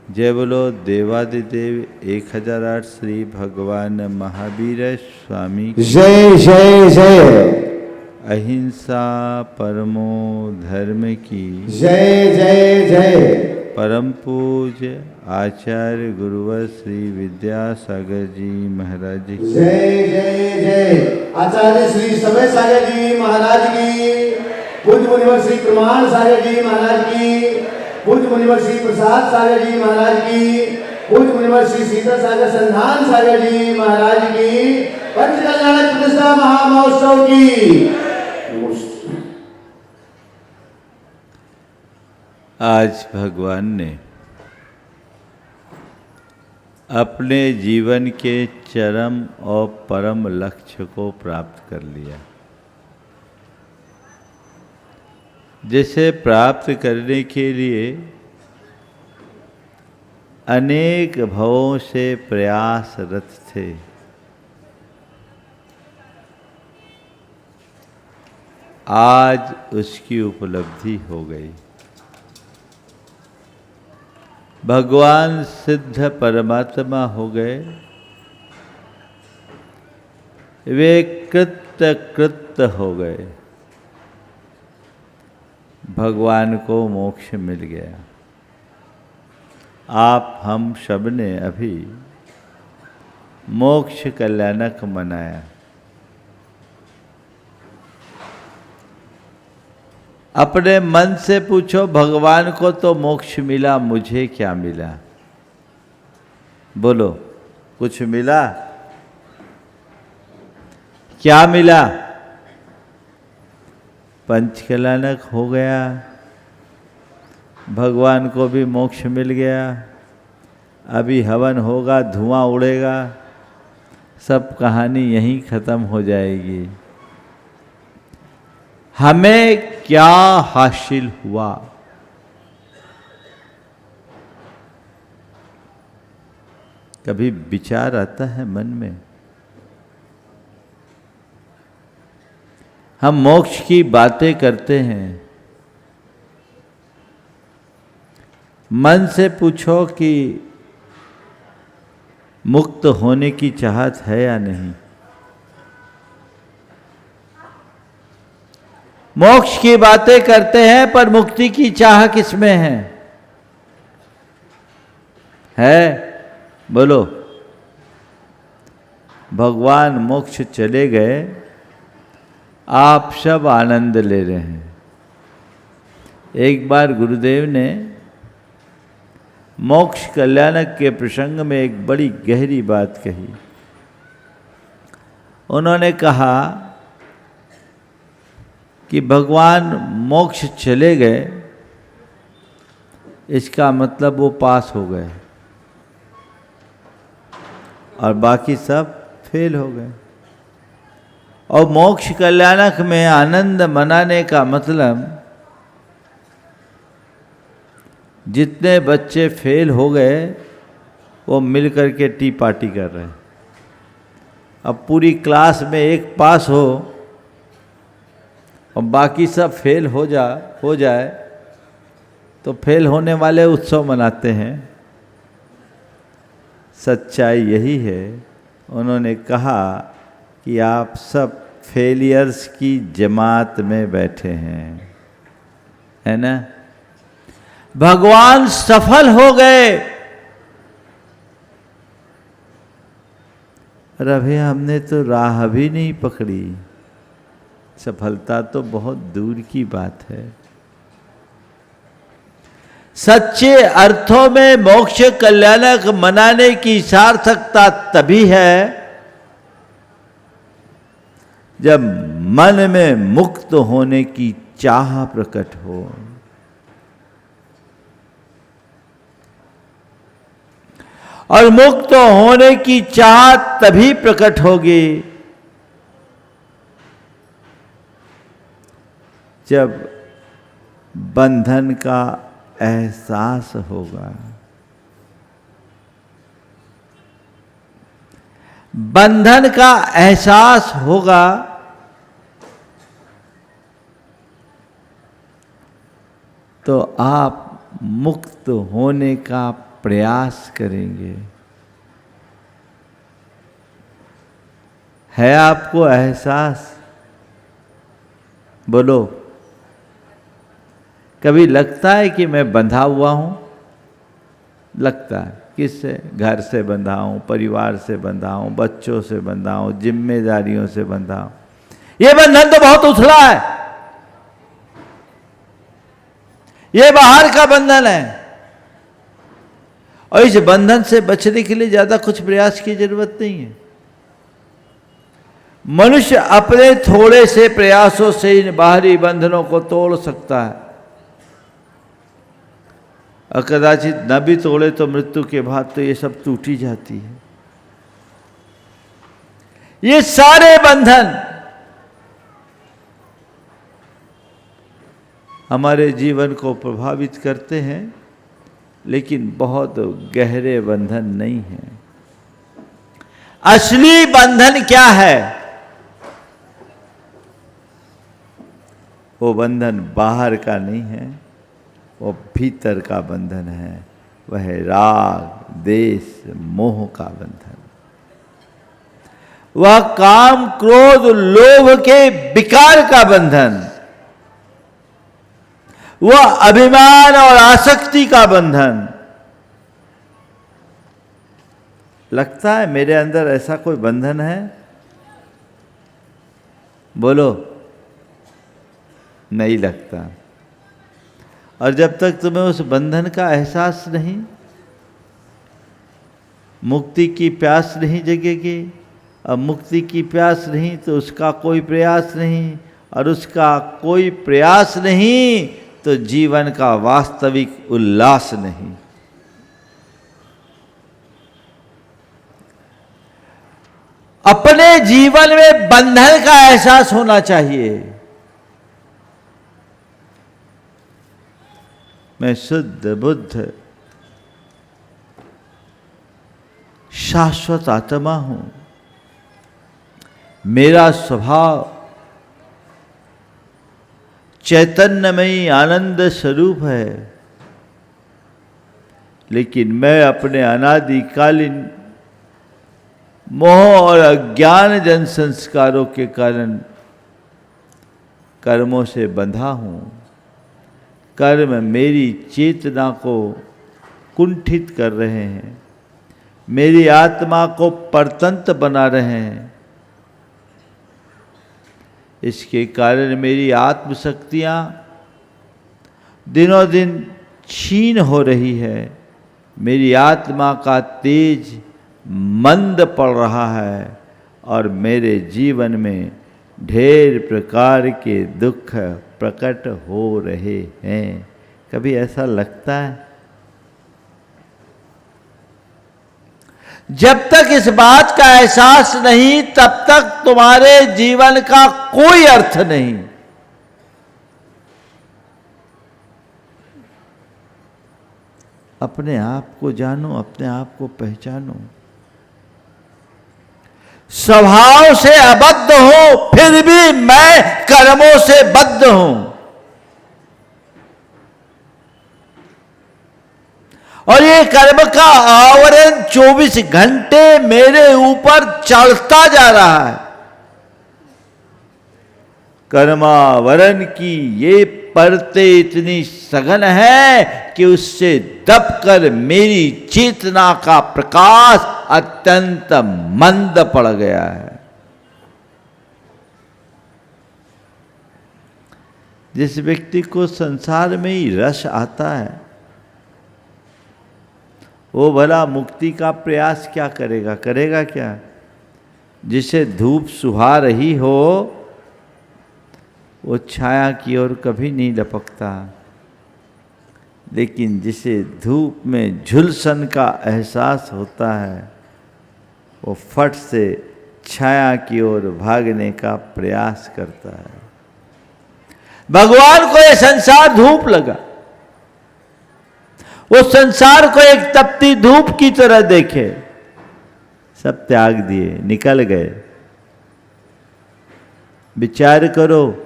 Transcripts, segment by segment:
जय बोलो देवादिदेव 1008 श्री भगवान महावीर स्वामी की जय जय जय। अहिंसा परमो धर्म की जय जय जय। परम पूज्य आचार्य गुरुवर श्री विद्यासागर जी महाराज की जय जय जय। आचार्य श्री समय सागर जी महाराज की, पूज्य मुनिवर श्री प्रमाण सागर जी महाराज की, पूज्य मुनिवर श्री प्रसाद सागर जी महाराज की, पूज्य मुनिवर श्री सीता सागर संधान सागर जी महाराज की, पंच कल्याण प्रतिष्ठा महामहोत्सव की। आज भगवान ने अपने जीवन के चरम और परम लक्ष्य को प्राप्त कर लिया, जिसे प्राप्त करने के लिए अनेक भवों से प्रयासरत थे। आज उसकी उपलब्धि हो गई। भगवान सिद्ध परमात्मा हो गए। वे कृत्य हो गए। भगवान को मोक्ष मिल गया। आप हम सब ने अभी मोक्ष कल्याणक मनाया। अपने मन से पूछो, भगवान को तो मोक्ष मिला, मुझे क्या मिला? बोलो, कुछ मिला? क्या मिला? पंचकल्याणक हो गया, भगवान को भी मोक्ष मिल गया। अभी हवन होगा, धुआं उड़ेगा, सब कहानी यहीं खत्म हो जाएगी। हमें क्या हासिल हुआ? कभी विचार आता है मन में? हम मोक्ष की बातें करते हैं, मन से पूछो कि मुक्त होने की चाहत है या नहीं। मोक्ष की बातें करते हैं, पर मुक्ति की चाह किसमें है? बोलो। भगवान मोक्ष चले गए, आप सब आनंद ले रहे हैं। एक बार गुरुदेव ने मोक्ष कल्याणक के प्रसंग में एक बड़ी गहरी बात कही। उन्होंने कहा कि भगवान मोक्ष चले गए, इसका मतलब वो पास हो गए और बाकी सब फेल हो गए। और मोक्ष कल्याणक में आनंद मनाने का मतलब जितने बच्चे फेल हो गए वो मिल करके टी पार्टी कर रहे हैं। अब पूरी क्लास में एक पास हो और बाकी सब फेल हो जाए तो फेल होने वाले उत्सव मनाते हैं। सच्चाई यही है। उन्होंने कहा कि आप सब फेलियर्स की जमात में बैठे हैं, है ना? भगवान सफल हो गए और अभी हमने तो राह भी नहीं पकड़ी। सफलता तो बहुत दूर की बात है। सच्चे अर्थों में मोक्ष कल्याणक मनाने की सार्थकता तभी है जब मन में मुक्त होने की चाह प्रकट हो। और मुक्त होने की चाह तभी प्रकट होगी जब बंधन का एहसास होगा। बंधन का एहसास होगा तो आप मुक्त होने का प्रयास करेंगे। है आपको एहसास? बोलो, कभी लगता है कि मैं बंधा हुआ हूं? लगता है। किससे? घर से बंधा हूं, परिवार से बंधा हूं, बच्चों से बंधा हूं, जिम्मेदारियों से बंधा हूं। ये बंधन तो बहुत उथला है, ये बाहर का बंधन है, और इस बंधन से बचने के लिए ज्यादा कुछ प्रयास की जरूरत नहीं है। मनुष्य अपने थोड़े से प्रयासों से इन बाहरी बंधनों को तोड़ सकता है, और कदाचित न भी तोड़े तो मृत्यु के बाद तो ये सब टूटी जाती है। ये सारे बंधन हमारे जीवन को प्रभावित करते हैं, लेकिन बहुत गहरे बंधन नहीं हैं। असली बंधन क्या है? वो बंधन बाहर का नहीं है, वो भीतर का बंधन है। वह है राग, देश, मोह का बंधन। वह काम, क्रोध, लोभ के विकार का बंधन। वह अभिमान और आसक्ति का बंधन। लगता है मेरे अंदर ऐसा कोई बंधन है? बोलो। नहीं लगता। और जब तक तुम्हें उस बंधन का एहसास नहीं, मुक्ति की प्यास नहीं जगेगी, और मुक्ति की प्यास नहीं तो उसका कोई प्रयास नहीं, और उसका कोई प्रयास नहीं तो जीवन का वास्तविक उल्लास नहीं। अपने जीवन में बंधन का एहसास होना चाहिए। मैं शुद्ध बुद्ध शाश्वत आत्मा हूं। मेरा स्वभाव चैतन्यमयी आनंद स्वरूप है, लेकिन मैं अपने अनादिकालीन मोह और अज्ञान जन संस्कारों के कारण कर्मों से बंधा हूं। कर्म मेरी चेतना को कुंठित कर रहे हैं, मेरी आत्मा को परतंत्र बना रहे हैं। इसके कारण मेरी आत्मशक्तियाँ दिनों दिन क्षीण हो रही है। मेरी आत्मा का तेज मंद पड़ रहा है, और मेरे जीवन में ढेर प्रकार के दुख प्रकट हो रहे हैं। कभी ऐसा लगता है? जब तक इस बात का एहसास नहीं, तब तक तुम्हारे जीवन का कोई अर्थ नहीं। अपने आप को जानो, अपने आप को पहचानो। स्वभाव से अबद्ध हूं, फिर भी मैं कर्मों से बद्ध हूं। और ये कर्म का आवरण 24 घंटे मेरे ऊपर चढ़ता जा रहा है। कर्मावरण की ये परतें इतनी सघन है कि उससे दबकर मेरी चेतना का प्रकाश अत्यंत मंद पड़ गया है। जिस व्यक्ति को संसार में ही रस आता है, वो भला मुक्ति का प्रयास क्या करेगा? करेगा क्या? जिसे धूप सुहा रही हो, वो छाया की ओर कभी नहीं लपकता, लेकिन जिसे धूप में झुलसन का एहसास होता है, वो फट से छाया की ओर भागने का प्रयास करता है। भगवान को ये संसार धूप लगा। वो संसार को एक तपती धूप की तरह देखे, सब त्याग दिए, निकल गए। विचार करो,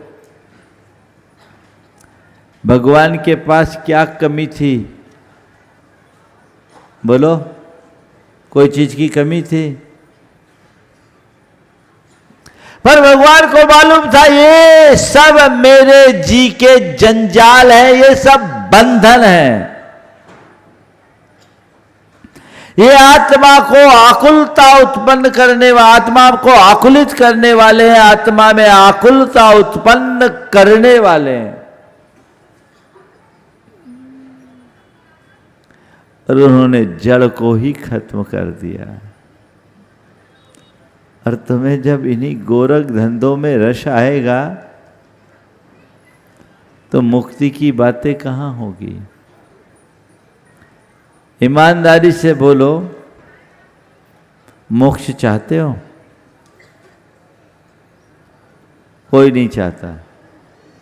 भगवान के पास क्या कमी थी? बोलो, कोई चीज की कमी थी? पर भगवान को मालूम था ये सब मेरे जी के जंजाल है, ये सब बंधन है। ये आत्मा को आकुलता उत्पन्न करने वाले, आत्मा को आकुलित करने वाले हैं, आत्मा में आकुलता उत्पन्न करने वाले हैं। और उन्होंने जड़ को ही खत्म कर दिया। और तुम्हें जब इन्हीं गोरख धंधों में रस आएगा तो मुक्ति की बातें कहाँ होगी? ईमानदारी से बोलो, मोक्ष चाहते हो? कोई नहीं चाहता।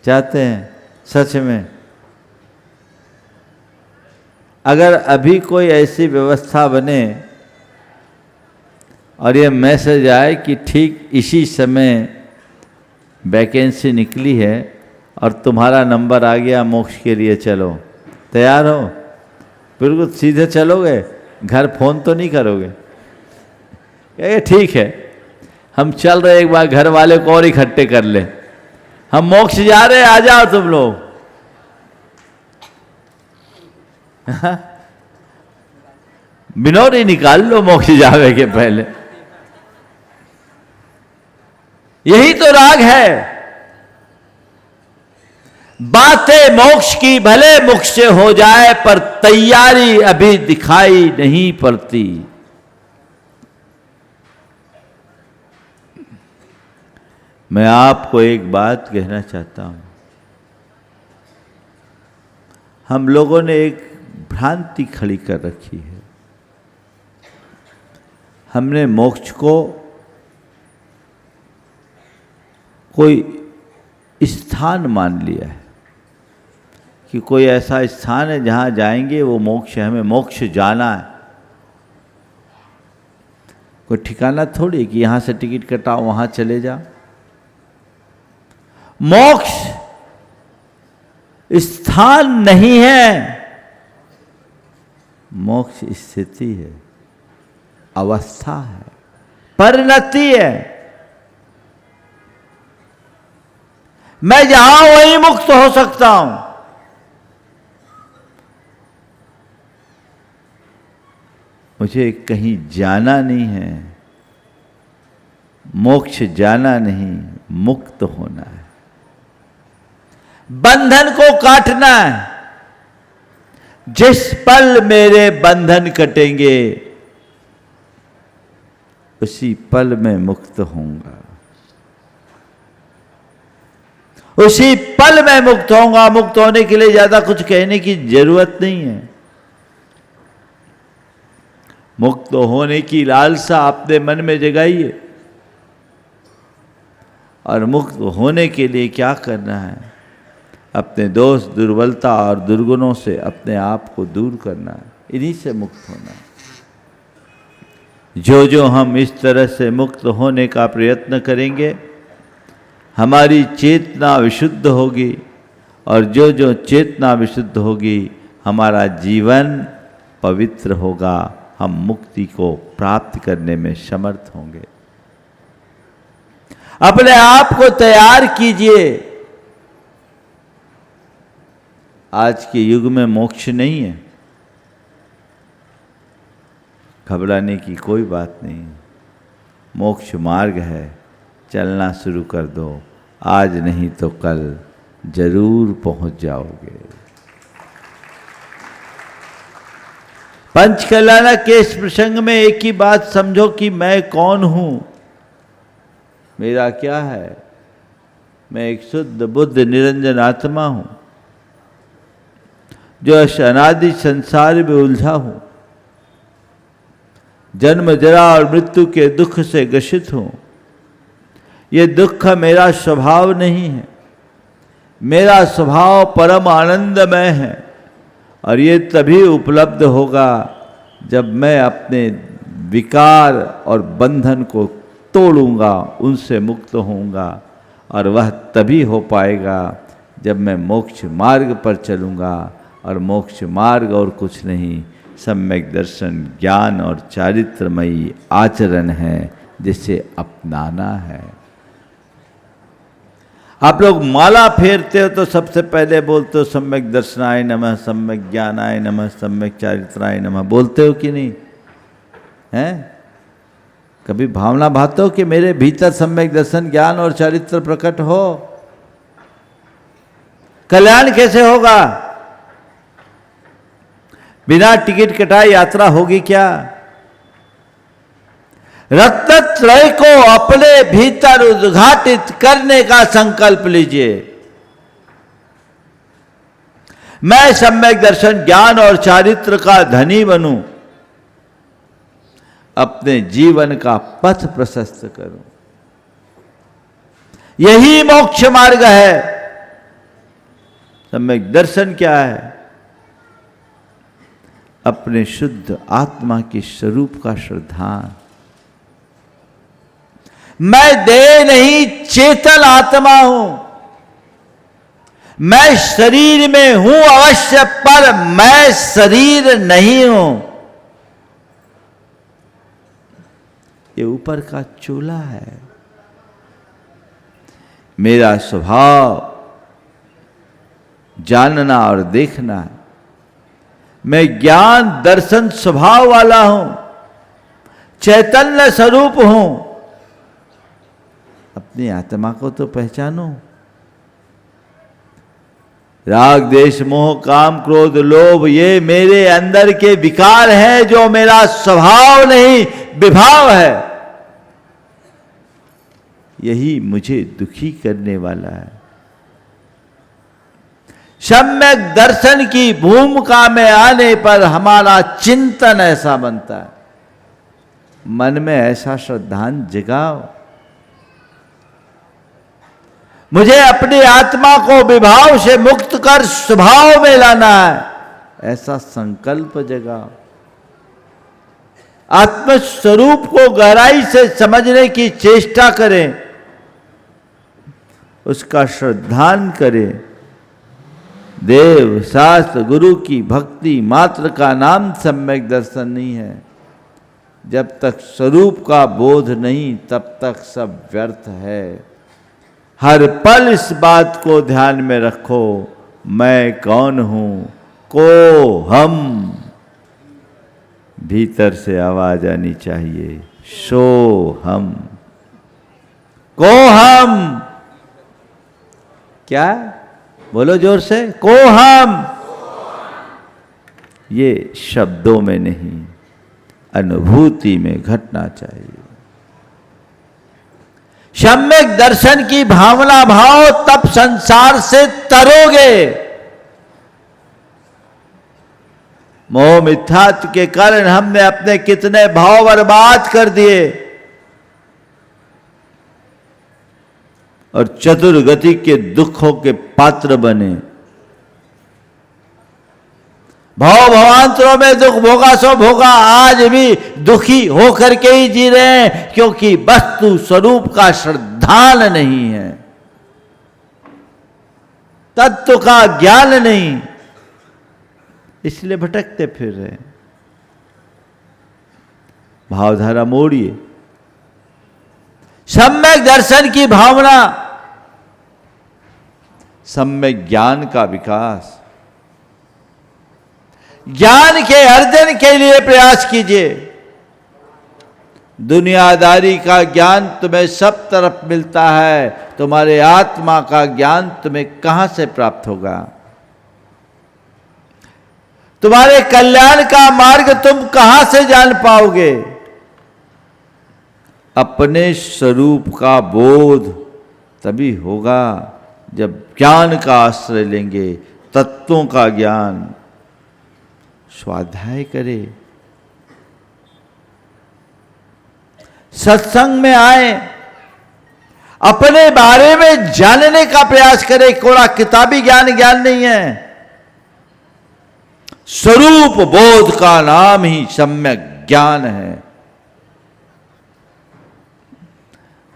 चाहते हैं सच में? अगर अभी कोई ऐसी व्यवस्था बने और ये मैसेज आए कि ठीक इसी समय वैकेंसी निकली है और तुम्हारा नंबर आ गया मोक्ष के लिए, चलो, तैयार हो? बिल्कुल सीधे चलोगे? घर फोन तो नहीं करोगे? कहेंगे ठीक है, हम चल रहे, एक बार घर वाले को और इकट्ठे कर ले, हम मोक्ष जा रहे हैं, आ जाओ तुम लोग। बिनौरी निकाल लो मोक्ष जावे के पहले। यही तो राग है। बातें मोक्ष की भले मुख से हो जाए, पर तैयारी अभी दिखाई नहीं पड़ती। मैं आपको एक बात कहना चाहता हूं। हम लोगों ने एक भ्रांति खड़ी कर रखी है। हमने मोक्ष को कोई स्थान मान लिया है कि कोई ऐसा स्थान है जहां जाएंगे वो मोक्ष है, हमें मोक्ष जाना है। कोई ठिकाना थोड़ी कि यहां से टिकट कटाओ वहां चले जाओ। मोक्ष स्थान नहीं है, मोक्ष स्थिति है, अवस्था है, परिणति है। मैं जहां वहीं मुक्त हो सकता हूं। मुझे कहीं जाना नहीं है, मोक्ष जाना नहीं, मुक्त होना है, बंधन को काटना है। जिस पल मेरे बंधन कटेंगे उसी पल में मुक्त होऊंगा, उसी पल में मुक्त होऊंगा। मुक्त होने के लिए ज्यादा कुछ कहने की जरूरत नहीं है। मुक्त होने की लालसा अपने मन में जगाइए, और मुक्त होने के लिए क्या करना है? अपने दोष, दुर्बलता और दुर्गुणों से अपने आप को दूर करना है, इन्हीं से मुक्त होना है। जो जो हम इस तरह से मुक्त होने का प्रयत्न करेंगे, हमारी चेतना विशुद्ध होगी, और जो जो चेतना विशुद्ध होगी, हमारा जीवन पवित्र होगा, हम मुक्ति को प्राप्त करने में समर्थ होंगे। अपने आप को तैयार कीजिए। आज के युग में मोक्ष नहीं है, घबराने की कोई बात नहीं। मोक्ष मार्ग है, चलना शुरू कर दो। आज नहीं तो कल जरूर पहुंच जाओगे। पंचकल्याण के इस प्रसंग में एक ही बात समझो कि मैं कौन हूं, मेरा क्या है। मैं एक शुद्ध बुद्ध निरंजन आत्मा हूं, जो इस अनादि संसार में उलझा हूं, जन्म जरा और मृत्यु के दुख से ग्रसित हूं। ये दुख मेरा स्वभाव नहीं है, मेरा स्वभाव परम आनंदमय है, और ये तभी उपलब्ध होगा जब मैं अपने विकार और बंधन को तोड़ूंगा, उनसे मुक्त होऊंगा। और वह तभी हो पाएगा जब मैं मोक्ष मार्ग पर चलूंगा, और मोक्ष मार्ग और कुछ नहीं, सम्यक दर्शन ज्ञान और चारित्रमयी आचरण है जिसे अपनाना है। आप लोग माला फेरते हो तो सबसे पहले बोलते हो सम्यक दर्शनाय नमः, सम्यक ज्ञानाय नमः, सम्यक चारित्राय नमः, बोलते हो कि नहीं? हैं? कभी भावना भाते हो कि मेरे भीतर सम्यक दर्शन ज्ञान और चारित्र प्रकट हो? कल्याण कैसे होगा? बिना टिकट कटाए यात्रा होगी क्या? रत्नत्रय को अपने भीतर उद्घाटित करने का संकल्प लीजिए। मैं सम्यक दर्शन ज्ञान और चारित्र का धनी बनूं, अपने जीवन का पथ प्रशस्त करूं। यही मोक्ष मार्ग है। सम्यक दर्शन क्या है? अपने शुद्ध आत्मा के स्वरूप का श्रद्धान। मैं देह नहीं चेतन आत्मा हूं। मैं शरीर में हूं अवश्य, पर मैं शरीर नहीं हूं। ये ऊपर का चोला है। मेरा स्वभाव जानना और देखना है। मैं ज्ञान दर्शन स्वभाव वाला हूं, चैतन्य स्वरूप हूं। अपनी आत्मा को तो पहचानो। राग देश मोह काम क्रोध लोभ ये मेरे अंदर के विकार हैं, जो मेरा स्वभाव नहीं विभाव है। यही मुझे दुखी करने वाला है। सम्यक दर्शन की भूमिका में आने पर हमारा चिंतन ऐसा बनता है। मन में ऐसा श्रद्धान जगाओ, मुझे अपनी आत्मा को विभाव से मुक्त कर स्वभाव में लाना है, ऐसा संकल्प जगाओ। आत्मस्वरूप को गहराई से समझने की चेष्टा करें, उसका श्रद्धान करें। देव शास्त्र गुरु की भक्ति मात्र का नाम सम्यक दर्शन नहीं है। जब तक स्वरूप का बोध नहीं तब तक सब व्यर्थ है। हर पल इस बात को ध्यान में रखो, मैं कौन हूं, को हम। भीतर से आवाज आनी चाहिए, सो हम, को हम। क्या? बोलो जोर से, को हम। ये शब्दों में नहीं, अनुभूति में घटना चाहिए। सम्यक दर्शन की भावना भाव तब संसार से तरोगे। मोह मिथ्यात्व के कारण हमने अपने कितने भाव बर्बाद कर दिए और चतुर्गति के दुखों के पात्र बने। भाव भवांतरों में दुख भोगा सो भोगा, आज भी दुखी होकर के ही जी रहे हैं, क्योंकि वस्तु स्वरूप का श्रद्धान नहीं है, तत्व का ज्ञान नहीं, इसलिए भटकते फिर रहे। भावधारा मोड़िए। सम्यक दर्शन की भावना, सम्यक ज्ञान का विकास। ज्ञान के अर्जन के लिए प्रयास कीजिए। दुनियादारी का ज्ञान तुम्हें सब तरफ मिलता है, तुम्हारे आत्मा का ज्ञान तुम्हें कहां से प्राप्त होगा? तुम्हारे कल्याण का मार्ग तुम कहां से जान पाओगे? अपने स्वरूप का बोध तभी होगा जब ज्ञान का आश्रय लेंगे, तत्वों का ज्ञान। स्वाध्याय करे, सत्संग में आए, अपने बारे में जानने का प्रयास करें। कोड़ा किताबी ज्ञान ज्ञान नहीं है। स्वरूप बोध का नाम ही सम्यक ज्ञान है।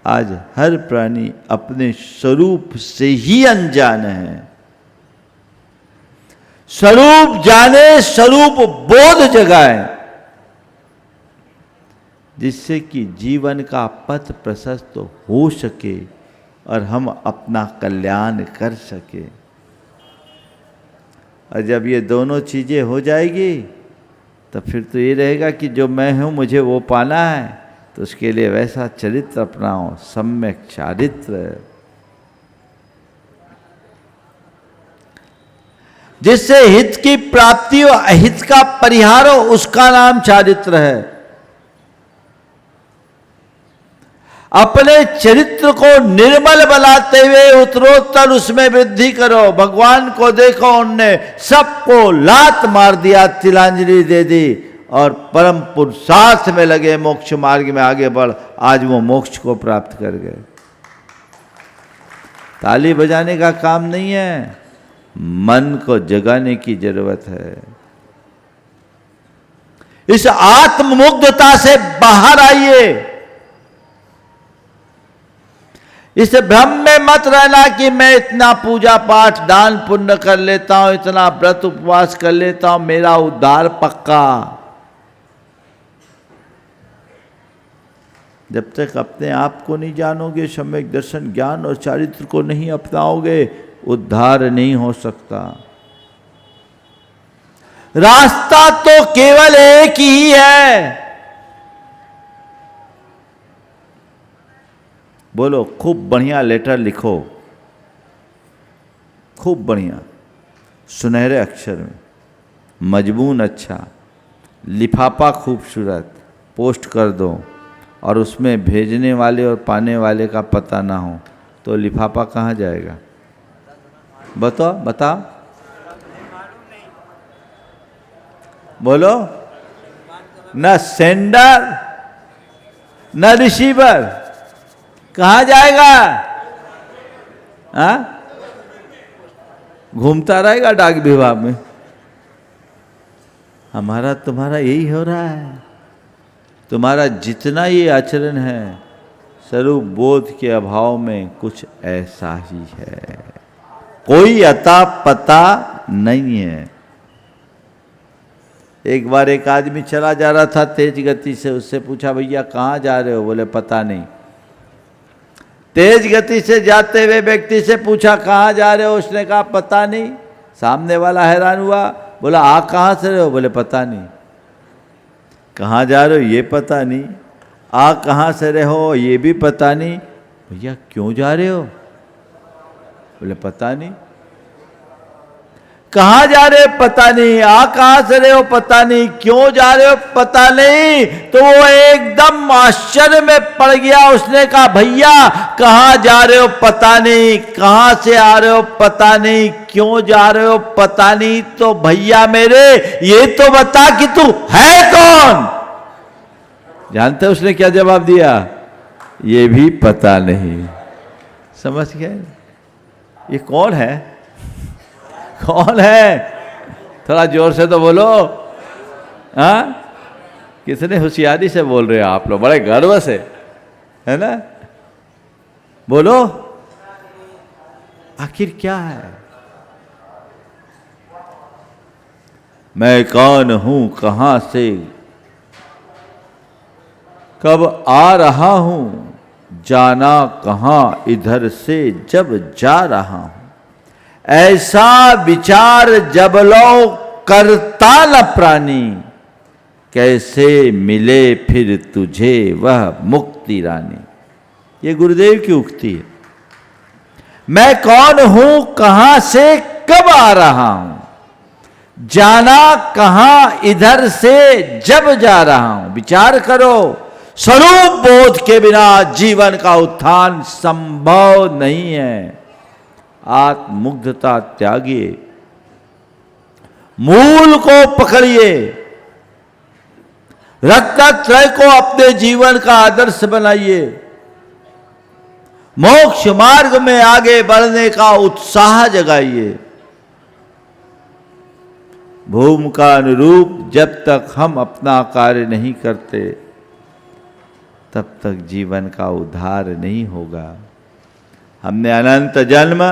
आज हर प्राणी अपने स्वरूप से ही अनजान है। स्वरूप जाने, स्वरूप बोध जगाए, जिससे कि जीवन का पथ प्रशस्त हो सके और हम अपना कल्याण कर सके। और जब ये दोनों चीज़ें हो जाएगी तो फिर तो ये रहेगा कि जो मैं हूँ मुझे वो पाना है, तो उसके लिए वैसा चरित्र अपनाओ, सम्यक चारित्र, जिससे हित की प्राप्ति हो, अहित का परिहार हो, उसका नाम चारित्र है। अपने चरित्र को निर्मल बनाते हुए उत्तरोत्तर उसमें वृद्धि करो। भगवान को देखो, उनने सबको लात मार दिया, तिलांजलि दे दी और परम पुरुषार्थ में लगे, मोक्ष मार्ग में आगे बढ़, आज वो मोक्ष को प्राप्त कर गए। ताली बजाने का काम नहीं है, मन को जगाने की जरूरत है। इस आत्ममुग्धता से बाहर आइए। इस भ्रम में मत रहना कि मैं इतना पूजा पाठ दान पुण्य कर लेता हूं, इतना व्रत उपवास कर लेता हूं, मेरा उद्धार पक्का। जब तक अपने आप को नहीं जानोगे, सम्यक दर्शन ज्ञान और चारित्र को नहीं अपनाओगे, उद्धार नहीं हो सकता। रास्ता तो केवल एक ही है। बोलो, खूब बढ़िया लेटर लिखो, खूब बढ़िया सुनहरे अक्षर में, मजमून अच्छा, लिफाफा खूबसूरत, पोस्ट कर दो और उसमें भेजने वाले और पाने वाले का पता ना हो तो लिफाफा कहाँ जाएगा? बताओ बताओ, बोलो। न सेंडर न रिसीवर, कहाँ जाएगा? हाँ, घूमता रहेगा डाक विभाग में। हमारा तुम्हारा यही हो रहा है। तुम्हारा जितना ये आचरण है, स्वरूप बोध के अभाव में कुछ ऐसा ही है, कोई अता पता नहीं है। एक बार एक आदमी चला जा रहा था तेज गति से, उससे पूछा, भैया कहाँ जा रहे हो? बोले पता नहीं। तेज गति से जाते हुए व्यक्ति से पूछा, कहाँ जा रहे हो? उसने कहा पता नहीं। सामने वाला हैरान हुआ, बोला आ कहाँ से रहे हो? बोले पता नहीं। कहाँ जा रहे हो? ये पता नहीं। आ कहाँ से रहे हो? ये भी पता नहीं। भैया क्यों जा रहे हो? बोले पता नहीं। कहाँ जा रहे हो? पता नहीं। आ कहाँ से रहे हो? पता नहीं। क्यों जा रहे हो? पता नहीं। तो वो एकदम आश्चर्य में पड़ गया। उसने कहा, भैया कहाँ जा रहे हो? पता नहीं। कहाँ से आ रहे हो? पता नहीं। क्यों जा रहे हो? पता नहीं। तो भैया मेरे, ये तो बता कि तू है कौन? जानते उसने क्या जवाब दिया? ये भी पता नहीं। समझ गए? ये कौन है? कौन है? थोड़ा जोर से तो बोलो। हाँ, कितने होशियारी से बोल रहे हो आप लोग, बड़े गर्व से, है ना? बोलो, आखिर क्या है? मैं कौन हूं, कहां से, कब आ रहा हूं, जाना कहां इधर से जब जा रहा हूं। ऐसा विचार जब लो करता न प्राणी, कैसे मिले फिर तुझे वह मुक्ति रानी। ये गुरुदेव की उक्ति है। मैं कौन हूं, कहां से, कब आ रहा हूं, जाना कहां इधर से जब जा रहा हूं। विचार करो, स्वरूप बोध के बिना जीवन का उत्थान संभव नहीं है। आत्ममुग्धता त्यागिए, मूल को पकड़िए, रत्नत्रय को अपने जीवन का आदर्श बनाइए, मोक्ष मार्ग में आगे बढ़ने का उत्साह जगाइए। भूमि का अनुरूप जब तक हम अपना कार्य नहीं करते, तब तक जीवन का उद्धार नहीं होगा। हमने अनंत जन्म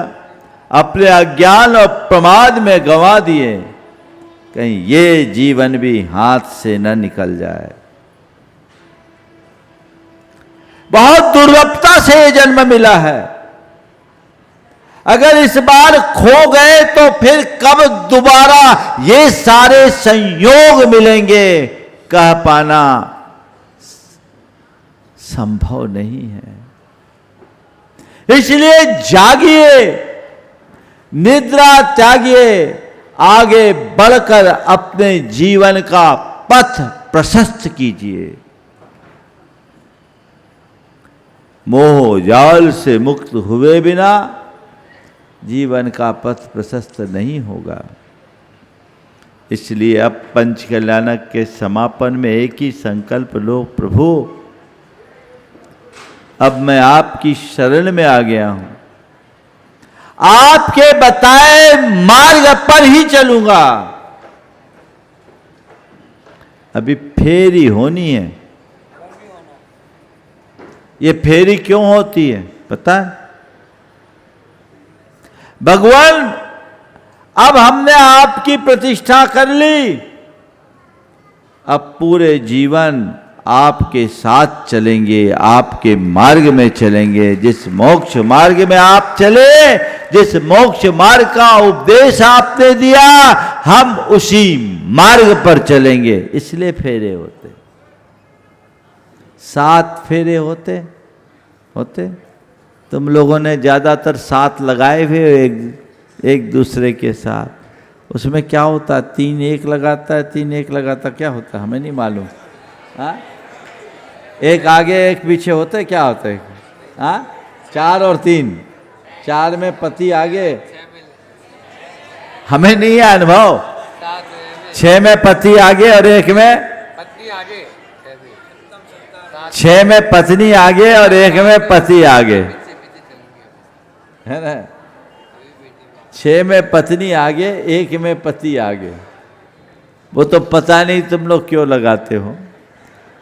अपने अज्ञान और प्रमाद में गंवा दिए। कहीं ये जीवन भी हाथ से न निकल जाए। बहुत दुर्लभता से ये जन्म मिला है। अगर इस बार खो गए तो फिर कब दोबारा ये सारे संयोग मिलेंगे, कह पाना संभव नहीं है। इसलिए जागिए, निद्रा त्यागिए, आगे बढ़कर अपने जीवन का पथ प्रशस्त कीजिए। मोह जाल से मुक्त हुए बिना जीवन का पथ प्रशस्त नहीं होगा। इसलिए अब पंच कल्याणक के समापन में एक ही संकल्प लो, प्रभु अब मैं आपकी शरण में आ गया हूं, आपके बताए मार्ग पर ही चलूंगा। अभी फेरी होनी है। ये फेरी क्यों होती है पता है? भगवान अब हमने आपकी प्रतिष्ठा कर ली, अब पूरे जीवन आपके साथ चलेंगे, आपके मार्ग में चलेंगे। जिस मोक्ष मार्ग में आप चले, जिस मोक्ष मार्ग का उपदेश आपने दिया, हम उसी मार्ग पर चलेंगे। इसलिए फेरे होते, 7 फेरे होते। तुम लोगों ने ज्यादातर 7 लगाए हुए एक दूसरे के साथ। उसमें क्या होता है? 3 1 लगाता है, 3 1 लगाता, क्या होता है हमें नहीं मालूम। हाँ, एक आगे एक पीछे होता है, क्या होता है? हाँ, 4 और 3, 4 में पति आगे, हमें नहीं है अनुभव। 6 में पति आगे और 1 में पत्नी आगे, 6 में पत्नी आगे और 1 में पति आगे, है ना? 6 में पत्नी आगे, 1 में पति आगे। वो तो पता नहीं तुम लोग क्यों लगाते हो।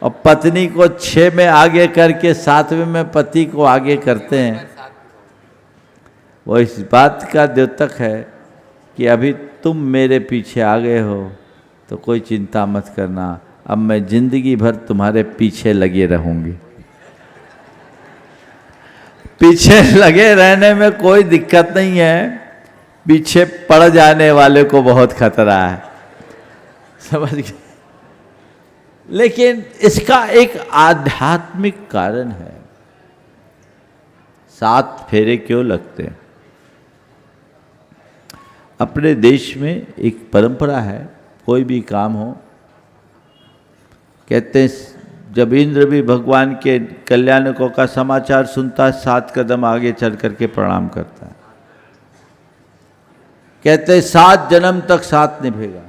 और पत्नी को 6 में आगे करके 7वें में पति को आगे करते हैं। वो इस बात का द्योतक है कि अभी तुम मेरे पीछे आ गए हो तो कोई चिंता मत करना, अब मैं जिंदगी भर तुम्हारे पीछे लगे रहूंगी। पीछे लगे रहने में कोई दिक्कत नहीं है, पीछे पड़ जाने वाले को बहुत खतरा है, समझ गए? लेकिन इसका एक आध्यात्मिक कारण है। 7 फेरे क्यों लगते हैं? अपने देश में एक परंपरा है, कोई भी काम हो, कहते हैं जब इंद्र भी भगवान के कल्याणकों का समाचार सुनता है, 7 कदम आगे चल करके प्रणाम करता है। कहते हैं 7 जन्म तक साथ निभेगा,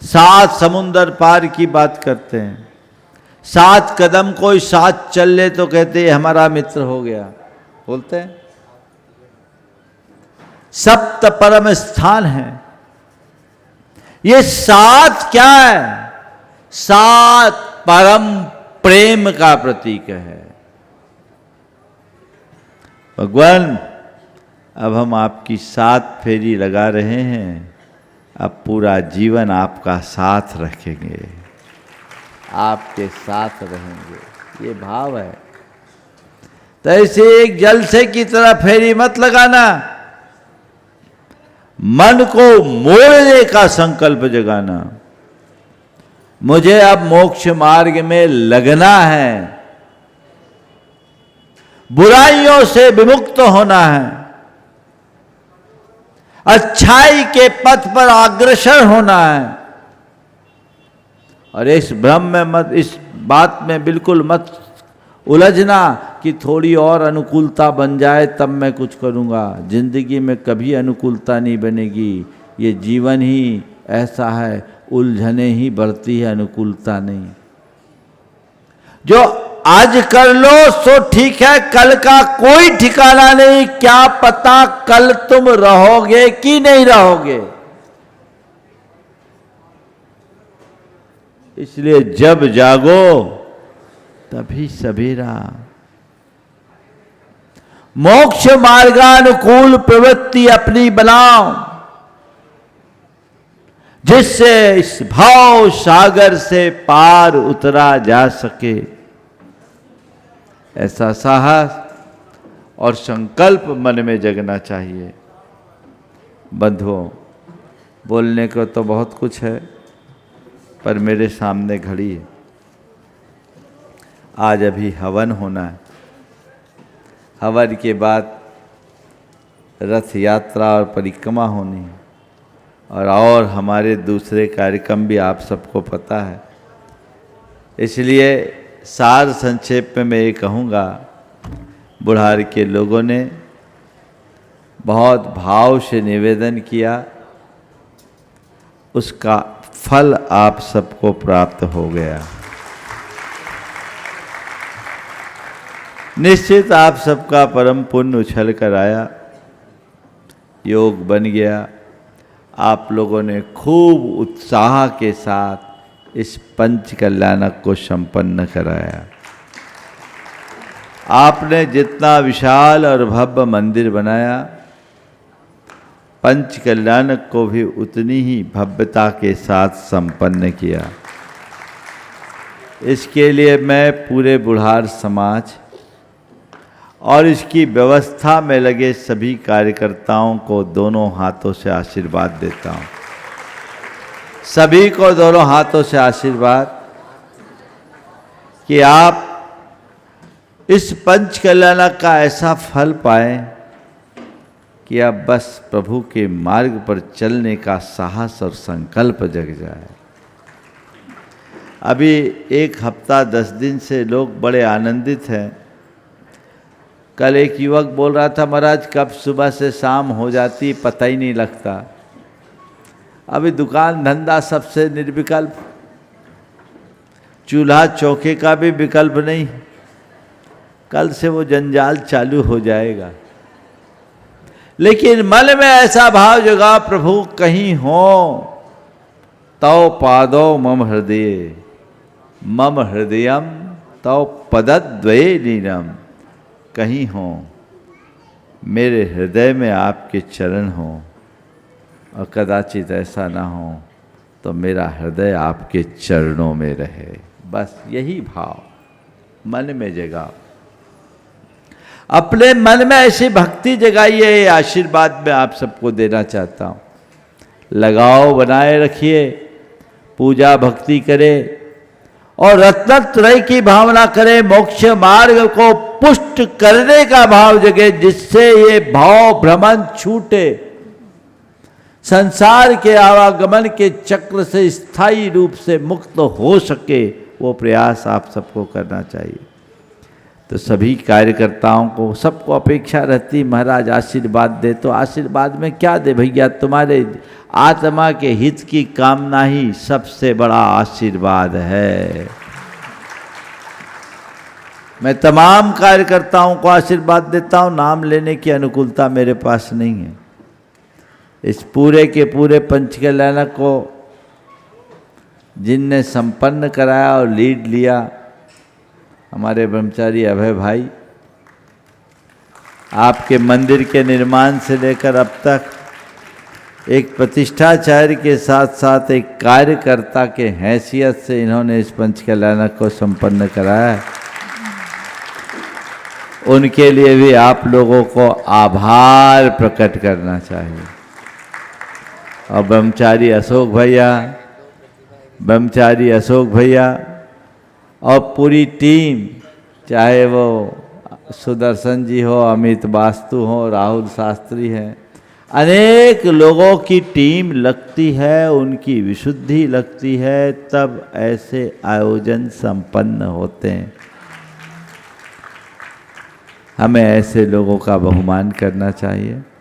7 समुंदर पार की बात करते हैं। 7 कदम कोई साथ चल ले तो कहते हैं हमारा मित्र हो गया, बोलते हैं। 7 परम स्थान है। ये 7 क्या है? 7 परम प्रेम का प्रतीक है। भगवान अब हम आपकी 7 फेरी लगा रहे हैं, अब पूरा जीवन आपका साथ रखेंगे, आपके साथ रहेंगे, ये भाव है। तो ऐसे एक जलसे की तरह फेरी मत लगाना, मन को मोड़ने का संकल्प जगाना। मुझे अब मोक्ष मार्ग में लगना है, बुराइयों से विमुक्त होना है, अच्छाई के पथ पर अग्रसर होना है। और इस भ्रम में मत, इस बात में बिल्कुल मत उलझना कि थोड़ी और अनुकूलता बन जाए तब मैं कुछ करूँगा। जिंदगी में कभी अनुकूलता नहीं बनेगी, ये जीवन ही ऐसा है, उलझने ही बढ़ती है, अनुकूलता नहीं। जो आज कर लो सो ठीक है, कल का कोई ठिकाना नहीं, क्या पता कल तुम रहोगे कि नहीं रहोगे। इसलिए जब जागो तभी सवेरा। मोक्ष मार्गानुकूल प्रवृत्ति अपनी बनाओ, जिससे इस भाव सागर से पार उतरा जा सके। ऐसा साहस और संकल्प मन में जगना चाहिए। बंधुओं, बोलने को तो बहुत कुछ है, पर मेरे सामने घड़ी है। आज अभी हवन होना है। हवन के बाद रथ यात्रा और परिक्रमा होनी है, और हमारे दूसरे कार्यक्रम भी आप सबको पता है। इसलिए सार संक्षेप में मैं ये कहूँगा, बुढ़ार के लोगों ने बहुत भाव से निवेदन किया, उसका फल आप सबको प्राप्त हो गया। निश्चित आप सबका परम पुण्य उछल कर आया, योग बन गया। आप लोगों ने खूब उत्साह के साथ इस पंच कल्याणक को संपन्न कराया। आपने जितना विशाल और भव्य मंदिर बनाया, पंच कल्याणक को भी उतनी ही भव्यता के साथ संपन्न किया। इसके लिए मैं पूरे बुढ़ार समाज और इसकी व्यवस्था में लगे सभी कार्यकर्ताओं को दोनों हाथों से आशीर्वाद देता हूँ। सभी को दोनों हाथों से आशीर्वाद कि आप इस पंच कल्याणक का ऐसा फल पाएं कि आप बस प्रभु के मार्ग पर चलने का साहस और संकल्प जग जाए। अभी 1 हफ्ता 10 दिन से लोग बड़े आनंदित हैं। कल एक युवक बोल रहा था, महाराज कब सुबह से शाम हो जाती पता ही नहीं लगता। अभी दुकान धंधा सबसे निर्विकल्प, चूल्हा चौके का भी विकल्प नहीं। कल से वो जंजाल चालू हो जाएगा। लेकिन मन में ऐसा भाव जगा, प्रभु कहीं हो तव पादो मम हृदय, मम हृदयम तव पदद्वये लीनम। कहीं हो, मेरे हृदय में आपके चरण हो, और कदाचित ऐसा ना हो तो मेरा हृदय आपके चरणों में रहे। बस यही भाव मन में जगाओ। अपने मन में ऐसी भक्ति जगाइए। ये आशीर्वाद मैं आप सबको देना चाहता हूँ। लगाव बनाए रखिए, पूजा भक्ति करें और रत्नत्रय की भावना करें। मोक्ष मार्ग को पुष्ट करने का भाव जगे, जिससे ये भाव भ्रमण छूटे, संसार के आवागमन के चक्र से स्थायी रूप से मुक्त हो सके। वो प्रयास आप सबको करना चाहिए। तो सभी कार्यकर्ताओं को, सबको अपेक्षा रहती महाराज आशीर्वाद दे। तो आशीर्वाद में क्या दे भैया, तुम्हारे आत्मा के हित की कामना ही सबसे बड़ा आशीर्वाद है। मैं तमाम कार्यकर्ताओं को आशीर्वाद देता हूँ। नाम लेने की अनुकूलता मेरे पास नहीं है। इस पूरे के पूरे पंच कल्याणक को जिनने संपन्न कराया और लीड लिया, हमारे ब्रह्मचारी अभय भाई, आपके मंदिर के निर्माण से लेकर अब तक एक प्रतिष्ठाचार्य के साथ साथ एक कार्यकर्ता के हैसियत से इन्होंने इस पंच कल्याणक को संपन्न कराया है। उनके लिए भी आप लोगों को आभार प्रकट करना चाहिए। और ब्रह्मचारी अशोक भैया और पूरी टीम, चाहे वो सुदर्शन जी हो, अमित वास्तु हो, राहुल शास्त्री हैं, अनेक लोगों की टीम लगती है, उनकी विशुद्धि लगती है, तब ऐसे आयोजन संपन्न होते हैं। हमें ऐसे लोगों का बहुमान करना चाहिए।